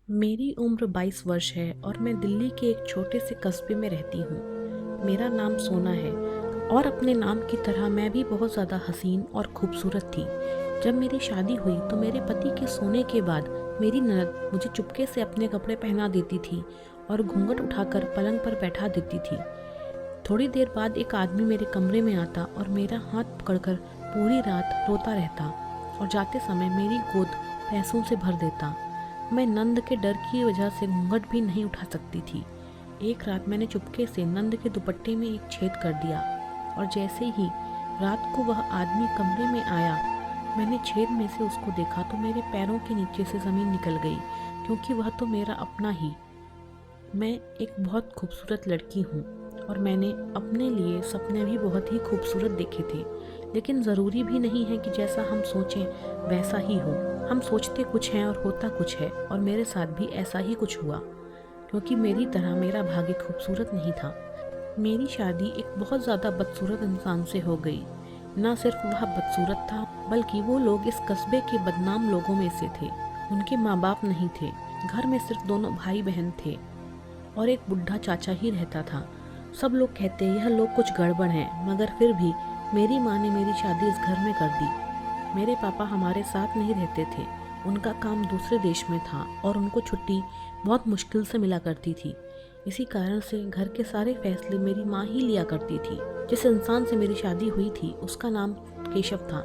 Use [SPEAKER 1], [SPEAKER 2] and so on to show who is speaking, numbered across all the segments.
[SPEAKER 1] मेरी उम्र 22 वर्ष है और मैं दिल्ली के एक छोटे से कस्बे में रहती हूँ। मेरा नाम सोना है और अपने नाम की तरह मैं भी बहुत ज़्यादा हसीन और खूबसूरत थी। जब मेरी शादी हुई तो मेरे पति के सोने के बाद मेरी ननद मुझे चुपके से अपने कपड़े पहना देती थी और घूंघट उठाकर पलंग पर बैठा देती थी। थोड़ी देर बाद एक आदमी मेरे कमरे में आता और मेरा हाथ पकड़कर पूरी रात रोता रहता और जाते समय मेरी गोद पैसों से भर देता। मैं नंद के डर की वजह से घूंघट भी नहीं उठा सकती थी। एक रात मैंने चुपके से नंद के दुपट्टे में एक छेद कर दिया और जैसे ही रात को वह आदमी कमरे में आया, मैंने छेद में से उसको देखा तो मेरे पैरों के नीचे से ज़मीन निकल गई, क्योंकि वह तो मेरा अपना ही। मैं एक बहुत खूबसूरत लड़की हूँ और मैंने अपने लिए सपने भी बहुत ही खूबसूरत देखे थे, लेकिन ज़रूरी भी नहीं है कि जैसा हम सोचें वैसा ही हो। हम सोचते कुछ हैं और होता कुछ है, और मेरे साथ भी ऐसा ही कुछ हुआ, क्योंकि मेरी तरह मेरा भाग्य खूबसूरत नहीं था। मेरी शादी एक बहुत ज़्यादा बदसूरत इंसान से हो गई। न सिर्फ वह बदसूरत था, बल्कि वो लोग इस कस्बे के बदनाम लोगों में से थे। उनके माँ बाप नहीं थे, घर में सिर्फ दोनों भाई बहन थे और एक बुढ़ा चाचा ही रहता था। सब लोग कहते यह लोग कुछ गड़बड़ हैं, मगर फिर भी मेरी माँ ने मेरी शादी इस घर में कर दी। मेरे पापा हमारे साथ नहीं रहते थे, उनका काम दूसरे देश में था और उनको छुट्टी बहुत मुश्किल से मिला करती थी। इसी कारण से घर के सारे फैसले मेरी माँ ही लिया करती थी। जिस इंसान से मेरी शादी हुई थी उसका नाम केशव था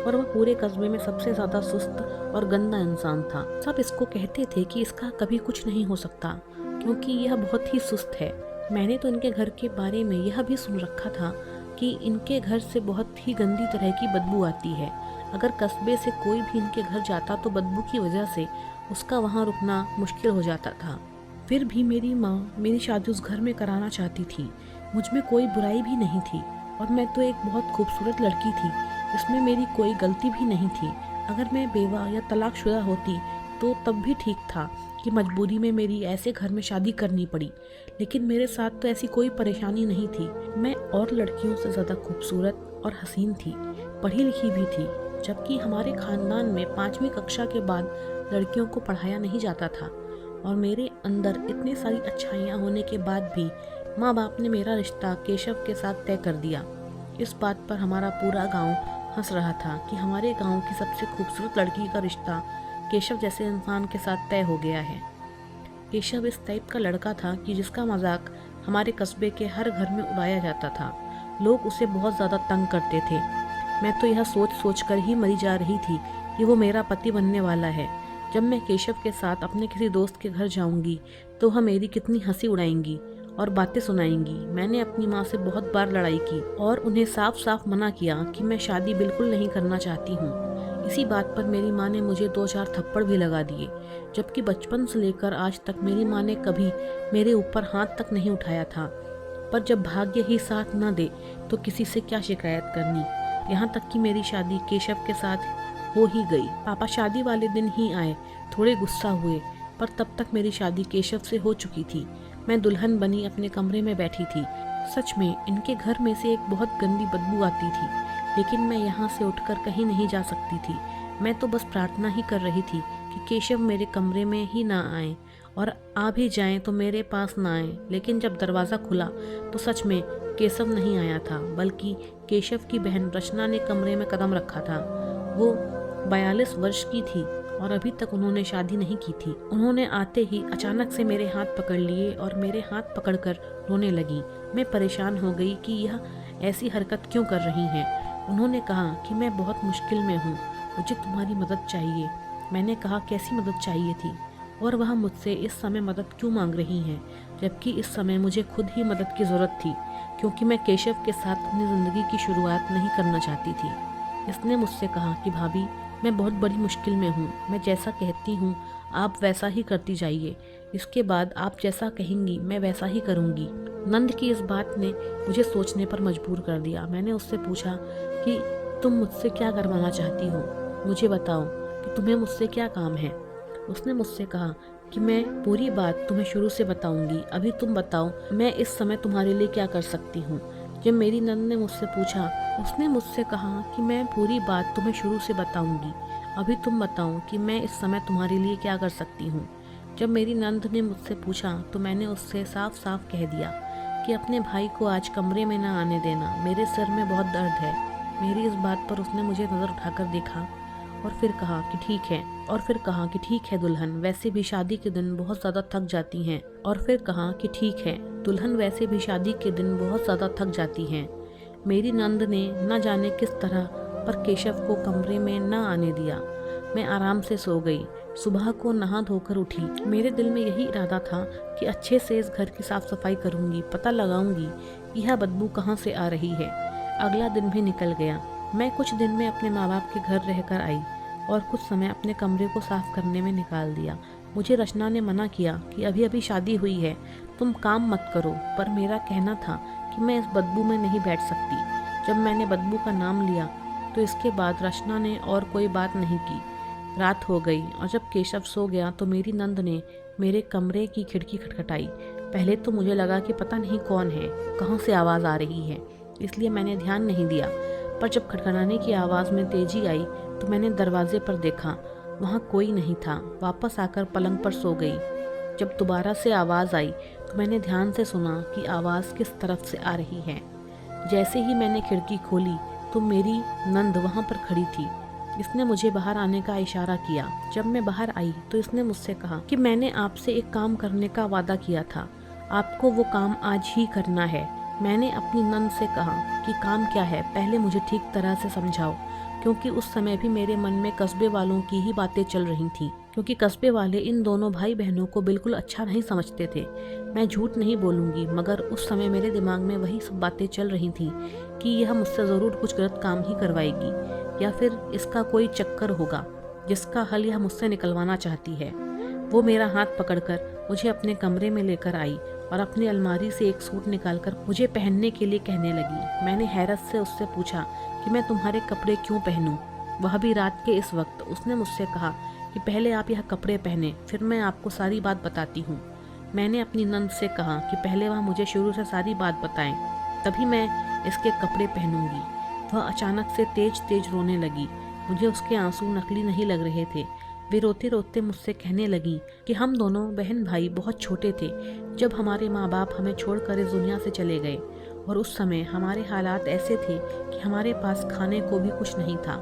[SPEAKER 1] और वह पूरे कस्बे में सबसे ज़्यादा सुस्त और गंदा इंसान था। सब इसको कहते थे कि इसका कभी कुछ नहीं हो सकता, क्योंकि यह बहुत ही सुस्त है। मैंने तो इनके घर के बारे में यह भी सुन रखा था कि इनके घर से बहुत ही गंदी तरह की बदबू आती है। अगर कस्बे से कोई भी इनके घर जाता तो बदबू की वजह से उसका वहाँ रुकना मुश्किल हो जाता था। फिर भी मेरी माँ मेरी शादी उस घर में कराना चाहती थी। मुझ में कोई बुराई भी नहीं थी और मैं तो एक बहुत खूबसूरत लड़की थी, इसमें मेरी कोई गलती भी नहीं थी। अगर मैं बेवा या तलाकशुदा होती तो तब भी ठीक था कि मजबूरी में मेरी ऐसे घर में शादी करनी पड़ी, लेकिन मेरे साथ तो ऐसी कोई परेशानी नहीं थी। मैं और लड़कियों से ज़्यादा खूबसूरत और हसीन थी, पढ़ी लिखी भी थी, जबकि हमारे ख़ानदान में 5वीं कक्षा के बाद लड़कियों को पढ़ाया नहीं जाता था। और मेरे अंदर इतनी सारी अच्छाइयाँ होने के बाद भी माँ बाप ने मेरा रिश्ता केशव के साथ तय कर दिया। इस बात पर हमारा पूरा गांव हंस रहा था कि हमारे गांव की सबसे खूबसूरत लड़की का रिश्ता केशव जैसे इंसान के साथ तय हो गया है। केशव इस टाइप का लड़का था कि जिसका मजाक हमारे कस्बे के हर घर में उड़ाया जाता था। लोग उसे बहुत ज़्यादा तंग करते थे। मैं तो यह सोच सोच कर ही मरी जा रही थी कि वो मेरा पति बनने वाला है। जब मैं केशव के साथ अपने किसी दोस्त के घर जाऊंगी तो वह मेरी कितनी हंसी उड़ाएंगी और बातें सुनाएंगी। मैंने अपनी माँ से बहुत बार लड़ाई की और उन्हें साफ साफ मना किया कि मैं शादी बिल्कुल नहीं करना चाहती हूँ। इसी बात पर मेरी माँ ने मुझे 2-4 थप्पड़ भी लगा दिए, जबकि बचपन से लेकर आज तक मेरी माँ ने कभी मेरे ऊपर हाथ तक नहीं उठाया था। पर जब भाग्य ही साथ न दे तो किसी से क्या शिकायत करनी। यहाँ तक कि मेरी शादी केशव के साथ हो ही गई। पापा शादी वाले दिन ही आए, थोड़े गुस्सा हुए, पर तब तक मेरी शादी केशव से हो चुकी थी। मैं दुल्हन बनी अपने कमरे में बैठी थी। सच में इनके घर में से एक बहुत गंदी बदबू आती थी, लेकिन मैं यहाँ से उठकर कहीं नहीं जा सकती थी। मैं तो बस प्रार्थना ही कर रही थी कि केशव मेरे कमरे में ही ना आए, और आ भी जाएं तो मेरे पास ना आए। लेकिन जब दरवाज़ा खुला तो सच में केशव नहीं आया था, बल्कि केशव की बहन रचना ने कमरे में कदम रखा था। वो 42 वर्ष की थी और अभी तक उन्होंने शादी नहीं की थी। उन्होंने आते ही अचानक से मेरे हाथ पकड़ लिए और मेरे हाथ पकड़कर रोने लगी। मैं परेशान हो गई कि यह ऐसी हरकत क्यों कर रही हैं। उन्होंने कहा कि मैं बहुत मुश्किल में हूँ, मुझे तुम्हारी मदद चाहिए। मैंने कहा कैसी मदद चाहिए थी, और वह मुझसे इस समय मदद क्यों मांग रही हैं, जबकि इस समय मुझे खुद ही मदद की ज़रूरत थी, क्योंकि मैं केशव के साथ अपनी ज़िंदगी की शुरुआत नहीं करना चाहती थी। इसने मुझसे कहा कि भाभी, मैं बहुत बड़ी मुश्किल में हूँ, मैं जैसा कहती हूँ आप वैसा ही करती जाइए। इसके बाद आप जैसा कहेंगी मैं वैसा ही करूँगी। नंद की इस बात ने मुझे सोचने पर मजबूर कर दिया। मैंने उससे पूछा कि तुम मुझसे क्या करवाना चाहती हो, मुझे बताओ कि तुम्हें मुझसे क्या काम है। उसने मुझसे कहा कि मैं पूरी बात तुम्हें शुरू से बताऊंगी, अभी तुम बताओ मैं इस समय तुम्हारे लिए क्या कर सकती हूँ। जब मेरी नंद ने मुझसे पूछा, उसने मुझसे कहा कि मैं पूरी बात तुम्हें शुरू से बताऊंगी, अभी तुम बताओ कि मैं इस समय तुम्हारे लिए क्या कर सकती हूँ। जब मेरी नंद ने मुझसे पूछा तो मैंने उससे साफ साफ कह दिया कि अपने भाई को आज कमरे में ना आने देना, मेरे सिर में बहुत दर्द है। मेरी इस बात पर उसने मुझे नज़र उठाकर देखा और फिर कहा कि ठीक है दुल्हन, वैसे भी शादी के दिन बहुत ज़्यादा थक जाती हैं। मेरी नंद ने न जाने किस तरह पर केशव को कमरे में न आने दिया। मैं आराम से सो गई। सुबह को नहा धोकर उठी। मेरे दिल में यही इरादा था कि अच्छे से इस घर की साफ सफाई करूंगी, पता लगाऊंगी कि यह बदबू कहाँ से आ रही है। अगला दिन भी निकल गया। मैं कुछ दिन में अपने माँ बाप के घर रहकर आई और कुछ समय अपने कमरे को साफ करने में निकाल दिया। मुझे रचना ने मना किया कि अभी अभी शादी हुई है, तुम काम मत करो, पर मेरा कहना था कि मैं इस बदबू में नहीं बैठ सकती। जब मैंने बदबू का नाम लिया तो इसके बाद रचना ने और कोई बात नहीं की। रात हो गई और जब केशव सो गया तो मेरी नंद ने मेरे कमरे की खिड़की खटखटाई। पहले तो मुझे लगा कि पता नहीं कौन है, कहाँ से आवाज़ आ रही है, इसलिए मैंने ध्यान नहीं दिया। पर जब खटखटाने की आवाज़ में तेजी आई तो मैंने दरवाजे पर देखा, वहाँ कोई नहीं था। वापस आकर पलंग पर सो गई। जब दोबारा से आवाज़ आई तो मैंने ध्यान से सुना कि आवाज़ किस तरफ से आ रही है। जैसे ही मैंने खिड़की खोली तो मेरी नंद वहाँ पर खड़ी थी। इसने मुझे बाहर आने का इशारा किया। जब मैं बाहर आई तो इसने मुझसे कहा कि मैंने आपसे एक काम करने का वादा किया था, आपको वो काम आज ही करना है। मैंने अपनी नंद से कहा कि काम क्या है, पहले मुझे ठीक तरह से समझाओ, क्योंकि उस समय भी मेरे मन में कस्बे वालों की ही बातें चल रही थीं, क्योंकि कस्बे वाले इन दोनों भाई बहनों को बिल्कुल अच्छा नहीं समझते थे। मैं झूठ नहीं बोलूँगी, मगर उस समय मेरे दिमाग में वही सब बातें चल रही थीं कि यह मुझसे ज़रूर कुछ गलत काम ही करवाएगी या फिर इसका कोई चक्कर होगा जिसका हल यह मुझसे निकलवाना चाहती है। वो मेरा हाथ पकड़कर मुझे अपने कमरे में लेकर आई और अपनी अलमारी से एक सूट निकालकर मुझे पहनने के लिए कहने लगी। मैंने हैरत से उससे पूछा कि मैं तुम्हारे कपड़े क्यों पहनूं, वह भी रात के इस वक्त। उसने मुझसे कहा कि पहले आप यह कपड़े पहने, फिर मैं आपको सारी बात बताती हूँ। मैंने अपनी नंद से कहा कि पहले वह मुझे शुरू से सारी बात बताएं, तभी मैं इसके कपड़े पहनूंगी। वह अचानक से तेज तेज रोने लगी। मुझे उसके आंसू नकली नहीं लग रहे थे। वे रोते रोते मुझसे कहने लगी कि हम दोनों बहन भाई बहुत छोटे थे जब हमारे माँ बाप हमें छोड़कर इस दुनिया से चले गए, और उस समय हमारे हालात ऐसे थे कि हमारे पास खाने को भी कुछ नहीं था।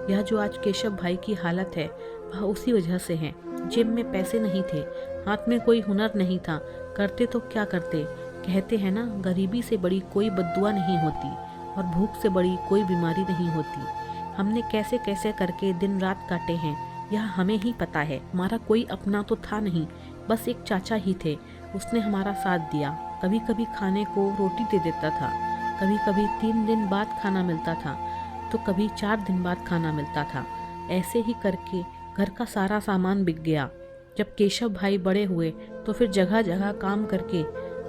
[SPEAKER 1] यह जो आज केशव भाई की हालत है वह उसी वजह से है। जेब में पैसे नहीं थे, हाथ में कोई हुनर नहीं था, करते तो क्या करते। कहते हैं ना, गरीबी से बड़ी कोई बद्दुआ नहीं होती और भूख से बड़ी कोई बीमारी नहीं होती। हमने कैसे कैसे करके दिन रात काटे हैं यह हमें ही पता है। हमारा कोई अपना तो था नहीं, बस एक चाचा ही थे। उसने हमारा साथ दिया। कभी कभी खाने को रोटी दे देता था, कभी कभी 3 दिन बाद खाना मिलता था, तो कभी 4 दिन बाद खाना मिलता था। ऐसे ही करके घर का सारा सामान बिक गया। जब केशव भाई बड़े हुए तो फिर जगह जगह काम करके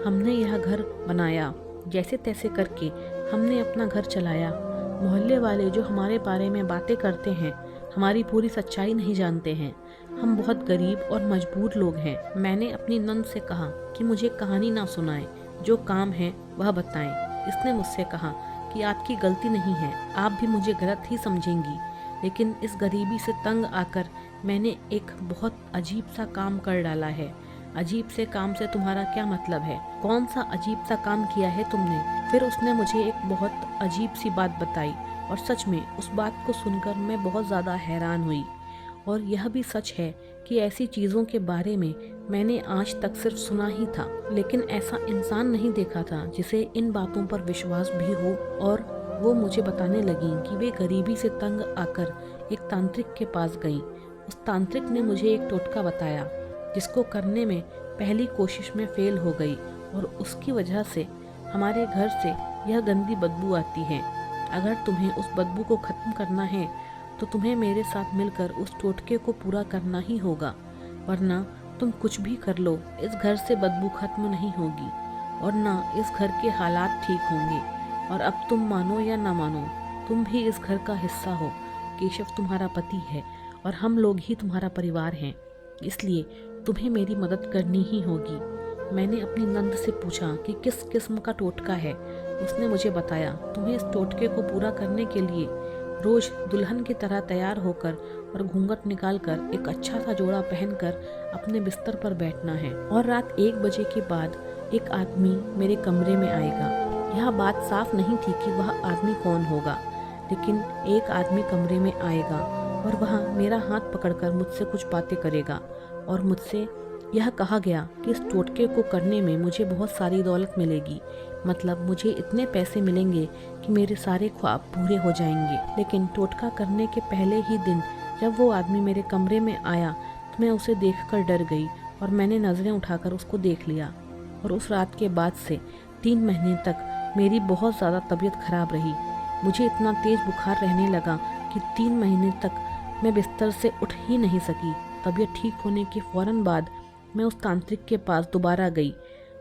[SPEAKER 1] हमने यह घर बनाया। जैसे तैसे करके हमने अपना घर चलाया। मोहल्ले वाले जो हमारे बारे में बातें करते हैं हमारी पूरी सच्चाई नहीं जानते हैं। हम बहुत गरीब और मजबूर लोग हैं। मैंने अपनी नंद से कहा कि मुझे कहानी ना सुनाएं, जो काम है वह बताएं। इसने मुझसे कहा कि आपकी गलती नहीं है, आप भी मुझे गलत ही समझेंगी, लेकिन इस गरीबी से तंग आकर मैंने एक बहुत अजीब सा काम कर डाला है। अजीब से काम से तुम्हारा क्या मतलब है? कौन सा अजीब सा काम किया है तुमने? फिर उसने मुझे एक बहुत अजीब सी बात बताई और सच में उस बात को सुनकर मैं बहुत ज़्यादा हैरान हुई। और यह भी सच है कि ऐसी चीज़ों के बारे में मैंने आज तक सिर्फ सुना ही था, लेकिन ऐसा इंसान नहीं देखा था जिसे इन बातों पर विश्वास भी हो। और वो मुझे बताने लगी कि वे गरीबी से तंग आकर एक तांत्रिक के पास गईं। उस तांत्रिक ने मुझे एक टोटका बताया जिसको करने में पहली कोशिश में फेल हो गई, और उसकी वजह से हमारे घर से यह गंदी बदबू आती है। अगर तुम्हें उस बदबू को ख़त्म करना है तो तुम्हें मेरे साथ मिलकर उस टोटके को पूरा करना ही होगा, वरना तुम कुछ भी कर लो, इस घर से बदबू खत्म नहीं होगी और ना इस घर के हालात ठीक होंगे। और अब तुम मानो या ना मानो, तुम भी इस घर का हिस्सा हो। केशव तुम्हारा पति है और हम लोग ही तुम्हारा परिवार हैं, इसलिए तुम्हें मेरी मदद करनी ही होगी। मैंने अपनी नंद से पूछा कि किस किस्म का टोटका है। उसने मुझे बताया, तुम्हें इस टोटके को पूरा करने के लिए रोज दुल्हन की तरह तैयार होकर और घूंघट निकालकर एक अच्छा सा जोड़ा पहनकर अपने बिस्तर पर बैठना है और रात 1 बजे के बाद एक आदमी मेरे कमरे में आएगा। यह बात साफ नहीं थी कि वह आदमी कौन होगा, लेकिन एक आदमी कमरे में आएगा और वह मेरा हाथ पकड़कर मुझसे कुछ बातें करेगा और मुझसे यह कहा गया कि इस टोटके को करने में मुझे बहुत सारी दौलत मिलेगी, मतलब मुझे इतने पैसे मिलेंगे कि मेरे सारे ख्वाब पूरे हो जाएंगे। लेकिन टोटका करने के पहले ही दिन जब वो आदमी मेरे कमरे में आया तो मैं उसे देखकर डर गई और मैंने नज़रें उठाकर उसको देख लिया। और उस रात के बाद से 3 महीने तक मेरी बहुत ज़्यादा तबीयत खराब रही। मुझे इतना तेज़ बुखार रहने लगा कि 3 महीने तक मैं बिस्तर से उठ ही नहीं सकी। तबीयत ठीक होने के फ़ौरन बाद मैं उस तांत्रिक के पास दोबारा गई।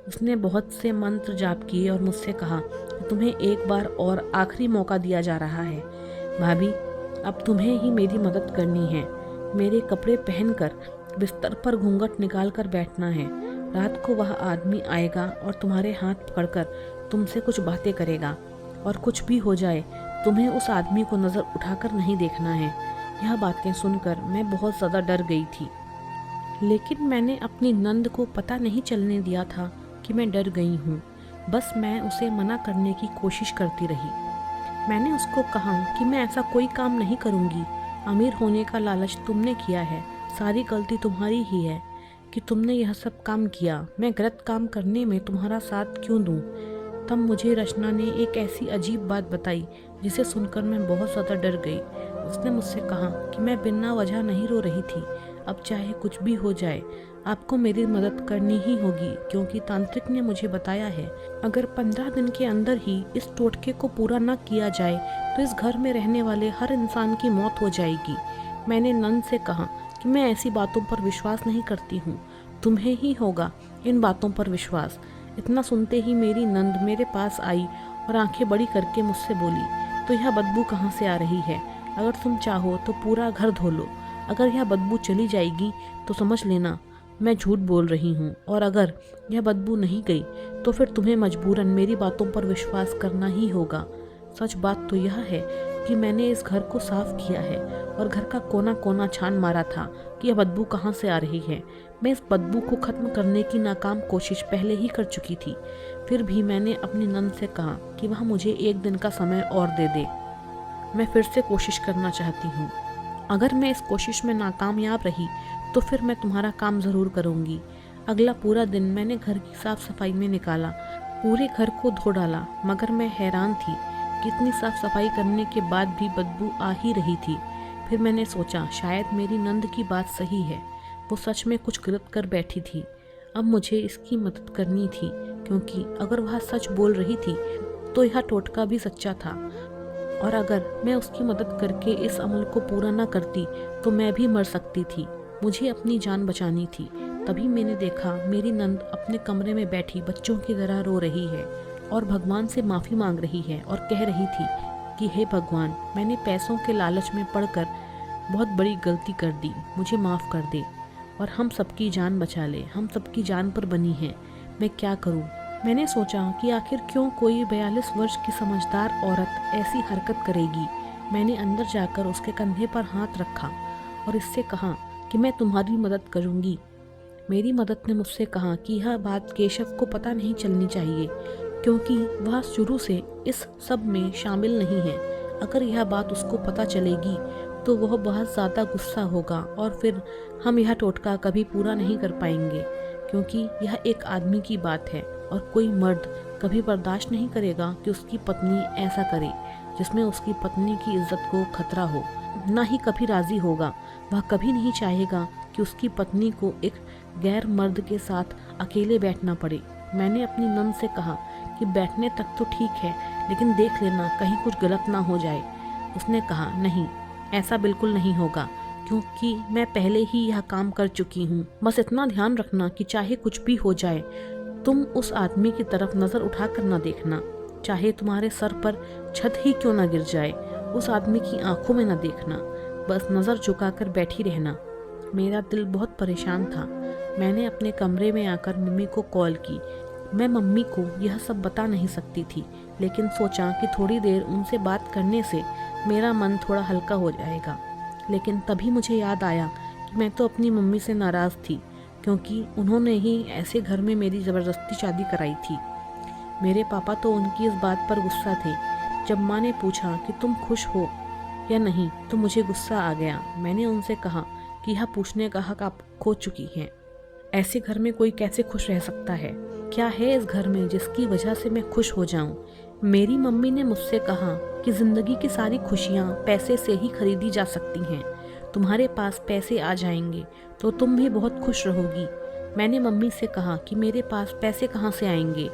[SPEAKER 1] उसने बहुत से मंत्र जाप किए और मुझसे कहा कि तुम्हें एक बार और आखिरी मौका दिया जा रहा है भाभी, अब तुम्हें ही मेरी मदद करनी है। मेरे कपड़े पहनकर बिस्तर पर घूंघट निकाल कर बैठना है। रात को वह आदमी आएगा और तुम्हारे हाथ पकड़कर तुमसे कुछ बातें करेगा और कुछ भी हो जाए तुम्हें उस आदमी को नज़र उठाकर नहीं देखना है। यह बातें सुनकर मैं बहुत ज़्यादा डर गई थी, लेकिन मैंने अपनी नंद को पता नहीं चलने दिया था कि मैं डर गई हूँ। बस मैं उसे मना करने की कोशिश करती रही। मैंने उसको कहा कि मैं ऐसा कोई काम नहीं करूँगी। अमीर होने का लालच तुमने किया है, सारी गलती तुम्हारी ही है कि तुमने यह सब काम किया। मैं गलत काम करने में तुम्हारा साथ क्यों दूँ? तब मुझे रचना ने एक ऐसी अजीब बात बताई जिसे सुनकर मैं बहुत ज़्यादा डर गई। उसने मुझसे कहा कि मैं बिना वजह नहीं रो रही थी। अब चाहे कुछ भी हो जाए आपको मेरी मदद करनी ही होगी, क्योंकि तांत्रिक ने मुझे बताया है अगर 15 दिन के अंदर ही इस टोटके को पूरा न किया जाए तो इस घर में रहने वाले हर इंसान की मौत हो जाएगी। मैंने नंद से कहा कि मैं ऐसी बातों पर विश्वास नहीं करती हूँ, तुम्हें ही होगा इन बातों पर विश्वास। इतना सुनते ही मेरी नंद मेरे पास आई और आंखें बड़ी करके मुझसे बोली, तो यह बदबू कहाँ से आ रही है? अगर तुम चाहो तो पूरा घर धो लो। अगर यह बदबू चली जाएगी तो समझ लेना मैं झूठ बोल रही हूँ, और अगर यह बदबू नहीं गई तो फिर तुम्हें मजबूरन मेरी बातों पर विश्वास करना ही होगा। सच बात तो यह है कि मैंने इस घर को साफ किया है और घर का कोना कोना छान मारा था कि यह बदबू कहाँ से आ रही है। मैं इस बदबू को ख़त्म करने की नाकाम कोशिश पहले ही कर चुकी थी। फिर भी मैंने अपनी नंद से कहा कि वह मुझे 1 दिन का समय और दे दे, मैं फिर से कोशिश करना चाहती हूँ। अगर मैं इस कोशिश में नाकामयाब रही तो फिर मैं तुम्हारा काम ज़रूर करूँगी। अगला पूरा दिन मैंने घर की साफ़ सफाई में निकाला, पूरे घर को धो डाला, मगर मैं हैरान थी कि इतनी साफ़ सफाई करने के बाद भी बदबू आ ही रही थी। फिर मैंने सोचा शायद मेरी नंद की बात सही है, वो सच में कुछ गलत कर बैठी थी। अब मुझे इसकी मदद करनी थी, क्योंकि अगर वह सच बोल रही थी तो यह टोटका भी सच्चा था, और अगर मैं उसकी मदद करके इस अमल को पूरा न करती तो मैं भी मर सकती थी। मुझे अपनी जान बचानी थी। तभी मैंने देखा मेरी नंद अपने कमरे में बैठी बच्चों की तरह रो रही है और भगवान से माफ़ी मांग रही है और कह रही थी कि हे भगवान, मैंने पैसों के लालच में पड़कर बहुत बड़ी गलती कर दी, मुझे माफ़ कर दे और हम सबकी जान बचा ले, हम सबकी जान पर बनी है, मैं क्या करूं? मैंने सोचा कि आखिर क्यों कोई 42 वर्ष की समझदार औरत ऐसी हरकत करेगी। मैंने अंदर जाकर उसके कंधे पर हाथ रखा और इससे कहा कि मैं तुम्हारी मदद करूंगी। मेरी मदद ने मुझसे कहा कि यह बात केशव को पता नहीं चलनी चाहिए, क्योंकि वह शुरू से इस सब में शामिल नहीं है। अगर यह बात उसको पता चलेगी तो वह बहुत ज़्यादा गुस्सा होगा और फिर हम यह टोटका कभी पूरा नहीं कर पाएंगे, क्योंकि यह एक आदमी की बात है और कोई मर्द कभी बर्दाश्त नहीं करेगा कि उसकी पत्नी ऐसा करे जिसमें उसकी पत्नी की इज्जत को खतरा हो। ना ही कभी राज़ी होगा, वह कभी नहीं चाहेगा कि उसकी पत्नी को एक गैर मर्द के साथ अकेले बैठना पड़े। मैंने अपनी नंद से कहा कि बैठने तक तो ठीक है, लेकिन देख लेना कहीं कुछ गलत ना हो जाए। उसने कहा नहीं, ऐसा बिल्कुल नहीं होगा, क्योंकि मैं पहले ही यह काम कर चुकी हूँ। बस इतना ध्यान रखना कि चाहे कुछ भी हो जाए तुम उस आदमी की तरफ नज़र उठा कर ना देखना, चाहे तुम्हारे सर पर छत ही क्यों ना गिर जाए, उस आदमी की आंखों में ना देखना, बस नज़र झुकाकर बैठी रहना। मेरा दिल बहुत परेशान था। मैंने अपने कमरे में आकर मम्मी को कॉल की। मैं मम्मी को यह सब बता नहीं सकती थी, लेकिन सोचा कि थोड़ी देर उनसे बात करने से मेरा मन थोड़ा हल्का हो जाएगा। लेकिन तभी मुझे याद आया कि मैं तो अपनी मम्मी से नाराज़ थी, क्योंकि उन्होंने ही ऐसे घर में मेरी ज़बरदस्ती शादी कराई थी। मेरे पापा तो उनकी इस बात पर गुस्सा थे। जब माँ ने पूछा कि तुम खुश हो या नहीं, तो मुझे गुस्सा आ गया। मैंने उनसे कहा कि यह पूछने का हक आप खो चुकी हैं। ऐसे घर में कोई कैसे खुश रह सकता है? क्या है इस घर में जिसकी वजह से मैं खुश हो जाऊं? मेरी मम्मी ने मुझसे कहा कि ज़िंदगी की सारी खुशियां पैसे से ही खरीदी जा सकती हैं। तुम्हारे पास पैसे आ जाएंगे तो तुम भी बहुत खुश रहोगी। मैंने मम्मी से कहा कि मेरे पास पैसे कहाँ से आएंगे?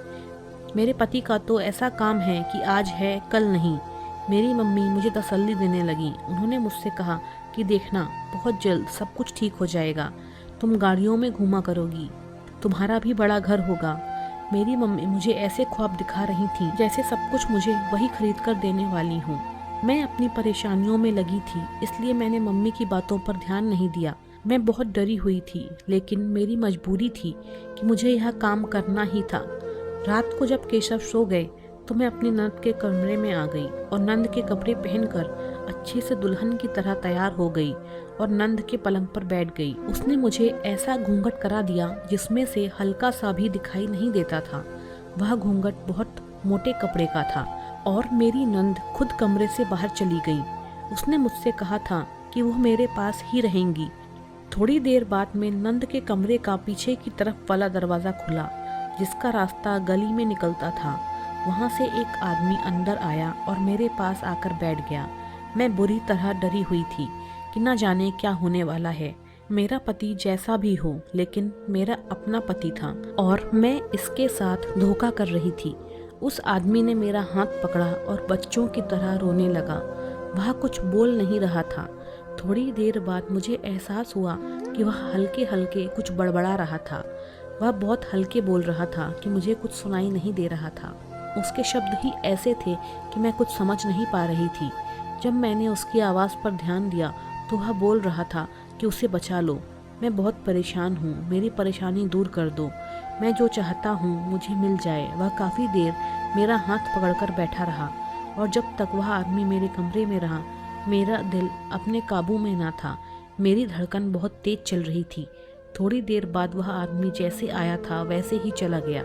[SPEAKER 1] मेरे पति का तो ऐसा काम है कि आज है कल नहीं। मेरी मम्मी मुझे तसल्ली देने लगी। उन्होंने मुझसे कहा कि देखना, बहुत जल्द सब कुछ ठीक हो जाएगा। तुम गाड़ियों में घूमा करोगी, तुम्हारा भी बड़ा घर होगा। मेरी मम्मी मुझे ऐसे ख्वाब दिखा रही थी जैसे सब कुछ मुझे वही खरीद कर देने वाली हूँ। मैं अपनी परेशानियों में लगी थी, इसलिए मैंने मम्मी की बातों पर ध्यान नहीं दिया। मैं बहुत डरी हुई थी, लेकिन मेरी मजबूरी थी कि मुझे यह काम करना ही था। रात को जब केशव सो गए तो मैं अपनी नंद के कमरे में आ गई और नंद के कपड़े पहनकर अच्छे से दुल्हन की तरह तैयार हो गई और नंद के पलंग पर बैठ गई। उसने मुझे ऐसा घूंघट करा दिया जिसमें से हल्का सा भी दिखाई नहीं देता था। वह घूंघट बहुत मोटे कपड़े का था और मेरी नंद खुद कमरे से बाहर चली गई। उसने मुझसे कहा था कि वह मेरे पास ही रहेंगी। थोड़ी देर बाद में नंद के कमरे का पीछे की तरफ वाला दरवाज़ा खुला, जिसका रास्ता गली में निकलता था। वहाँ से एक आदमी अंदर आया और मेरे पास आकर बैठ गया। मैं बुरी तरह डरी हुई थी कि न जाने क्या होने वाला है। मेरा पति जैसा भी हो, लेकिन मेरा अपना पति था और मैं इसके साथ धोखा कर रही थी। उस आदमी ने मेरा हाथ पकड़ा और बच्चों की तरह रोने लगा। वह कुछ बोल नहीं रहा था। थोड़ी देर बाद मुझे एहसास हुआ कि वह हल्के हल्के कुछ बड़बड़ा रहा था। वह बहुत हल्के बोल रहा था कि मुझे कुछ सुनाई नहीं दे रहा था। उसके शब्द ही ऐसे थे कि मैं कुछ समझ नहीं पा रही थी। जब मैंने उसकी आवाज़ पर ध्यान दिया तो वह बोल रहा था कि उसे बचा लो, मैं बहुत परेशान हूँ, मेरी परेशानी दूर कर दो, मैं जो चाहता हूँ मुझे मिल जाए। वह काफ़ी देर मेरा हाथ पकड़कर बैठा रहा और जब तक वह आदमी मेरे कमरे में रहा, मेरा दिल अपने काबू में ना था। मेरी धड़कन बहुत तेज चल रही थी। थोड़ी देर बाद वह आदमी जैसे आया था वैसे ही चला गया।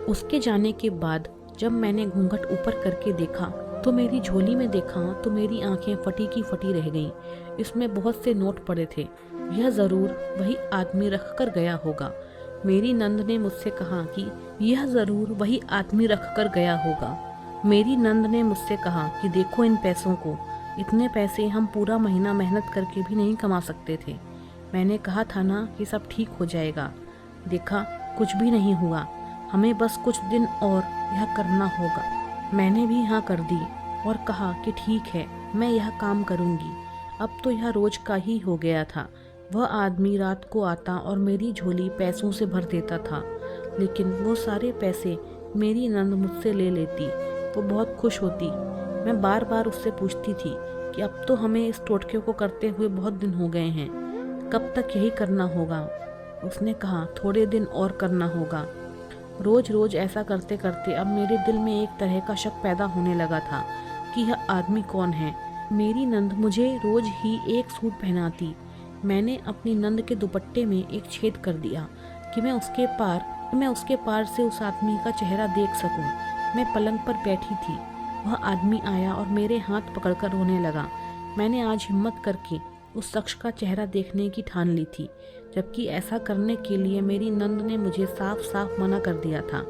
[SPEAKER 1] उसके जाने के बाद जब मैंने घूंघट ऊपर करके देखा तो मेरी झोली में देखा तो मेरी आंखें फटी की फटी रह गईं। इसमें बहुत से नोट पड़े थे। यह ज़रूर वही आदमी रख कर गया होगा। मेरी नंद ने मुझसे कहा कि यह ज़रूर वही आदमी रख कर गया होगा। मेरी नंद ने मुझसे कहा कि देखो इन पैसों को, इतने पैसे हम पूरा महीना मेहनत करके भी नहीं कमा सकते थे। मैंने कहा था ना कि सब ठीक हो जाएगा। देखा, कुछ भी नहीं हुआ। हमें बस कुछ दिन और यह करना होगा। मैंने भी हाँ कर दी और कहा कि ठीक है, मैं यह काम करूँगी। अब तो यह रोज का ही हो गया था। वह आदमी रात को आता और मेरी झोली पैसों से भर देता था, लेकिन वो सारे पैसे मेरी नंद मुझसे ले लेती तो बहुत खुश होती। मैं बार बार उससे पूछती थी कि अब तो हमें इस टोटके को करते हुए बहुत दिन हो गए हैं, कब तक यही करना होगा? उसने कहा थोड़े दिन और करना होगा। रोज रोज ऐसा करते करते अब मेरे दिल में एक तरह का शक पैदा होने लगा था कि यह आदमी कौन है। मेरी नंद मुझे रोज ही एक सूट पहनाती। मैंने अपनी नंद के दुपट्टे में एक छेद कर दिया कि मैं उसके पार से उस आदमी का चेहरा देख सकूं। मैं पलंग पर बैठी थी। वह आदमी आया और मेरे हाथ पकड़कर रोने लगा। मैंने आज हिम्मत करके उस शख्स का चेहरा देखने की ठान ली थी, जबकि ऐसा करने के लिए मेरी नंद ने मुझे साफ साफ मना कर दिया था।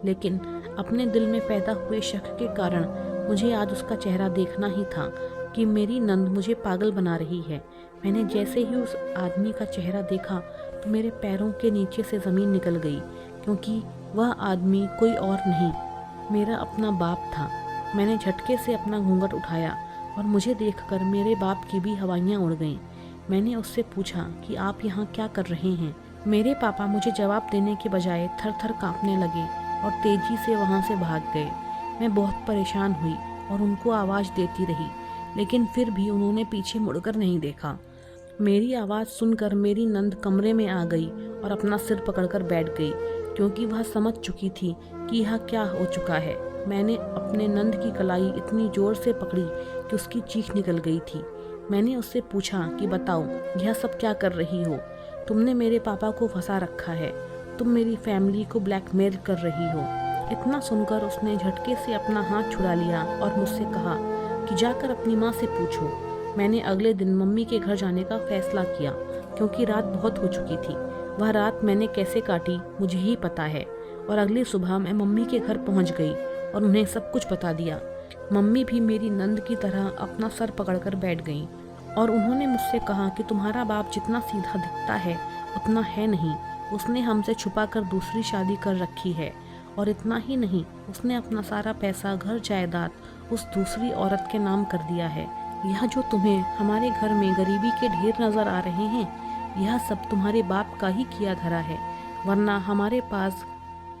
[SPEAKER 1] लेकिन अपने दिल में पैदा हुए शक के कारण मुझे आज उसका चेहरा देखना ही था कि मेरी नंद मुझे पागल बना रही है। मैंने जैसे ही उस आदमी का चेहरा देखा तो मेरे पैरों के नीचे से ज़मीन निकल गई, क्योंकि वह आदमी कोई और नहीं, मेरा अपना बाप था। मैंने झटके से अपना घूंघट उठाया और मुझे देखकर मेरे बाप की भी हवाइयाँ उड़ गईं। मैंने उससे पूछा कि आप यहाँ क्या कर रहे हैं? मेरे पापा मुझे जवाब देने के बजाय थर थर काँपने लगे और तेज़ी से वहाँ से भाग गए। मैं बहुत परेशान हुई और उनको आवाज़ देती रही, लेकिन फिर भी उन्होंने पीछे मुड़कर नहीं देखा। मेरी आवाज़ सुनकर मेरी नंद कमरे में आ गई और अपना सिर पकड़कर बैठ गई, क्योंकि वह समझ चुकी थी कि यह क्या हो चुका है। मैंने अपने नंद की कलाई इतनी ज़ोर से पकड़ी कि उसकी चीख निकल गई थी। मैंने उससे पूछा कि बताओ यह सब क्या कर रही हो? तुमने मेरे पापा को फंसा रखा है, तुम मेरी फैमिली को ब्लैकमेल कर रही हो। इतना सुनकर उसने झटके से अपना हाथ छुड़ा लिया और मुझसे कहा कि जाकर अपनी माँ से पूछो। मैंने अगले दिन मम्मी के घर जाने का फैसला किया क्योंकि रात बहुत हो चुकी थी। वह रात मैंने कैसे काटी मुझे ही पता है। और अगली सुबह मैं मम्मी के घर पहुंच गई और उन्हें सब कुछ बता दिया। मम्मी भी मेरी नंद की तरह अपना सर पकड़कर बैठ गईं और उन्होंने मुझसे कहा कि तुम्हारा बाप जितना सीधा दिखता है उतना है नहीं। उसने हमसे छुपाकर दूसरी शादी कर रखी है और इतना ही नहीं, उसने अपना सारा पैसा, घर जायदाद उस दूसरी औरत के नाम कर दिया है। यह जो तुम्हें हमारे घर में गरीबी के ढेर नजर आ रहे हैं, यह सब तुम्हारे बाप का ही किया धरा है, वरना हमारे पास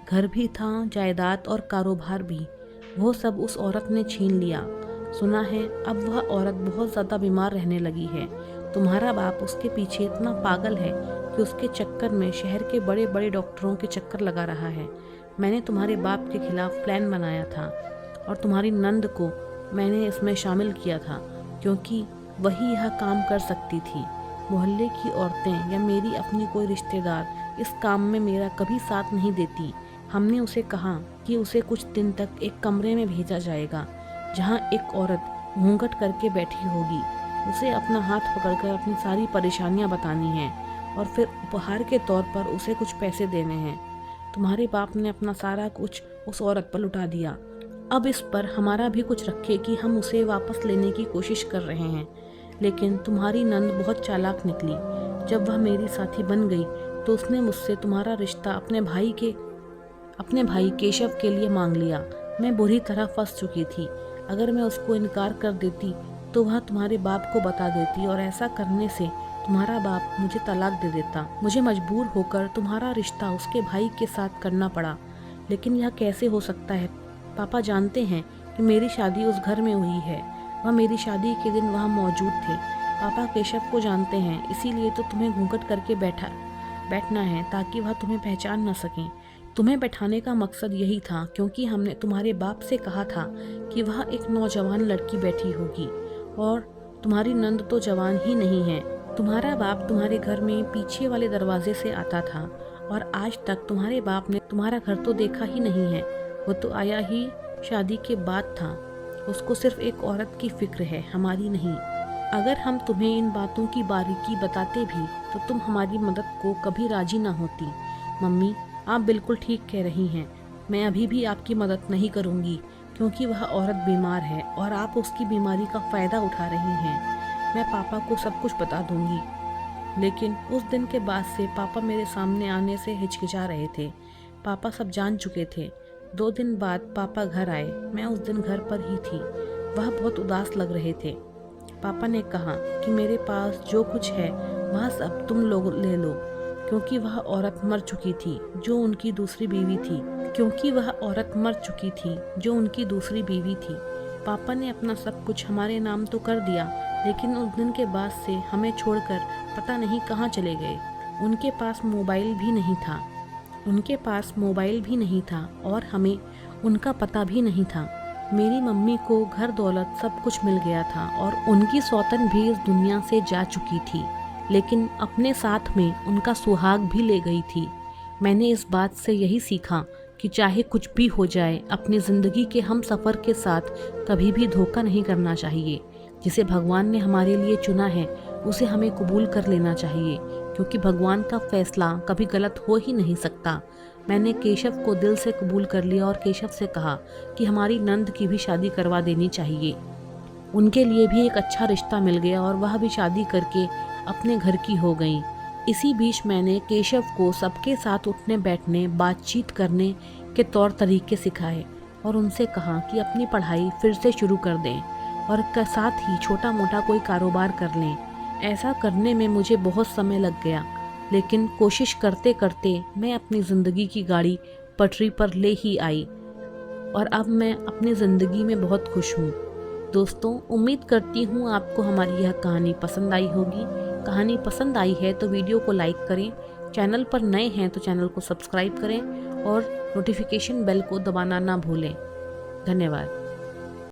[SPEAKER 1] घर भी था, जायदाद और कारोबार भी, वो सब उस औरत ने छीन लिया। सुना है अब वह औरत बहुत ज़्यादा बीमार रहने लगी है। तुम्हारा बाप उसके पीछे इतना पागल है कि उसके चक्कर में शहर के बड़े बड़े डॉक्टरों के चक्कर लगा रहा है। मैंने तुम्हारे बाप के खिलाफ प्लान बनाया था और तुम्हारी नंद को मैंने इसमें शामिल किया था क्योंकि वही यह काम कर सकती थी। मोहल्ले की औरतें या मेरी अपनी कोई रिश्तेदार इस काम में मेरा कभी साथ नहीं देती। हमने उसे कहा कि उसे कुछ दिन तक एक कमरे में भेजा जाएगा जहां एक औरत घूंघट करके बैठी होगी। उसे अपना हाथ पकड़कर अपनी सारी परेशानियां बतानी हैं और फिर उपहार के तौर पर उसे कुछ पैसे देने हैं। तुम्हारे बाप ने अपना सारा कुछ उस औरत पर लुटा दिया। अब इस पर हमारा भी कुछ रखे कि हम उसे वापस लेने की कोशिश कर रहे हैं। लेकिन तुम्हारी नंद बहुत चालाक निकली। जब वह मेरी साथी बन गई तो उसने मुझसे तुम्हारा रिश्ता अपने भाई केशव के लिए मांग लिया। मैं बुरी तरह फंस चुकी थी। अगर मैं उसको इनकार कर देती तो वह तुम्हारे बाप को बता देती और ऐसा करने से तुम्हारा बाप मुझे तलाक दे देता। मुझे मजबूर होकर तुम्हारा रिश्ता उसके भाई के साथ करना पड़ा। लेकिन यह कैसे हो सकता है? पापा जानते हैं कि मेरी शादी उस घर में हुई है। वह मेरी शादी के दिन वहाँ मौजूद थे। पापा केशव को जानते हैं, इसीलिए तो तुम्हें घूंघट करके बैठना है ताकि वह तुम्हें पहचान न सकें। तुम्हें बैठाने का मकसद यही था क्योंकि हमने तुम्हारे बाप से कहा था कि वह एक नौजवान लड़की बैठी होगी और तुम्हारी नंद तो जवान ही नहीं है। तुम्हारा बाप तुम्हारे घर में पीछे वाले दरवाजे से आता था और आज तक तुम्हारे बाप ने तुम्हारा घर तो देखा ही नहीं है। वो तो आया ही शादी के बाद था। उसको सिर्फ एक औरत की फिक्र है, हमारी नहीं। अगर हम तुम्हें इन बातों की बारीकी बताते भी तो तुम हमारी मदद को कभी राजी ना होती। मम्मी, आप बिल्कुल ठीक कह रही हैं। मैं अभी भी आपकी मदद नहीं करूंगी क्योंकि वह औरत बीमार है और आप उसकी बीमारी का फ़ायदा उठा रही हैं। मैं पापा को सब कुछ बता दूंगी। लेकिन उस दिन के बाद से पापा मेरे सामने आने से हिचकिचा रहे थे। पापा सब जान चुके थे। 2 दिन बाद पापा घर आए। मैं उस दिन घर पर ही थी। वह बहुत उदास लग रहे थे। पापा ने कहा कि मेरे पास जो कुछ है वह सब तुम लोग ले लो क्योंकि वह औरत मर चुकी थी जो उनकी दूसरी बीवी थी। पापा ने अपना सब कुछ हमारे नाम तो कर दिया, लेकिन उस दिन के बाद से हमें छोड़कर पता नहीं कहाँ चले गए। उनके पास मोबाइल भी नहीं था और हमें उनका पता भी नहीं था। मेरी मम्मी को घर दौलत सब कुछ मिल गया था और उनकी सौतन भी इस दुनिया से जा चुकी थी, लेकिन अपने साथ में उनका सुहाग भी ले गई थी। मैंने इस बात से यही सीखा कि चाहे कुछ भी हो जाए, अपनी ज़िंदगी के हम सफ़र के साथ कभी भी धोखा नहीं करना चाहिए। जिसे भगवान ने हमारे लिए चुना है उसे हमें कबूल कर लेना चाहिए क्योंकि भगवान का फैसला कभी गलत हो ही नहीं सकता। मैंने केशव को दिल से कबूल कर लिया और केशव से कहा कि हमारी नंद की भी शादी करवा देनी चाहिए। उनके लिए भी एक अच्छा रिश्ता मिल गया और वह भी शादी करके अपने घर की हो गई। इसी बीच मैंने केशव को सबके साथ उठने बैठने, बातचीत करने के तौर तरीके सिखाए और उनसे कहा कि अपनी पढ़ाई फिर से शुरू कर दें और साथ ही छोटा मोटा कोई कारोबार कर लें। ऐसा करने में मुझे बहुत समय लग गया, लेकिन कोशिश करते करते मैं अपनी ज़िंदगी की गाड़ी पटरी पर ले ही आई और अब मैं अपनी ज़िंदगी में बहुत खुश हूँ। दोस्तों, उम्मीद करती हूँ आपको हमारी यह कहानी पसंद आई होगी। कहानी पसंद आई है तो वीडियो को लाइक करें, चैनल पर नए हैं तो चैनल को सब्सक्राइब करें और नोटिफिकेशन बेल को दबाना ना भूलें। धन्यवाद।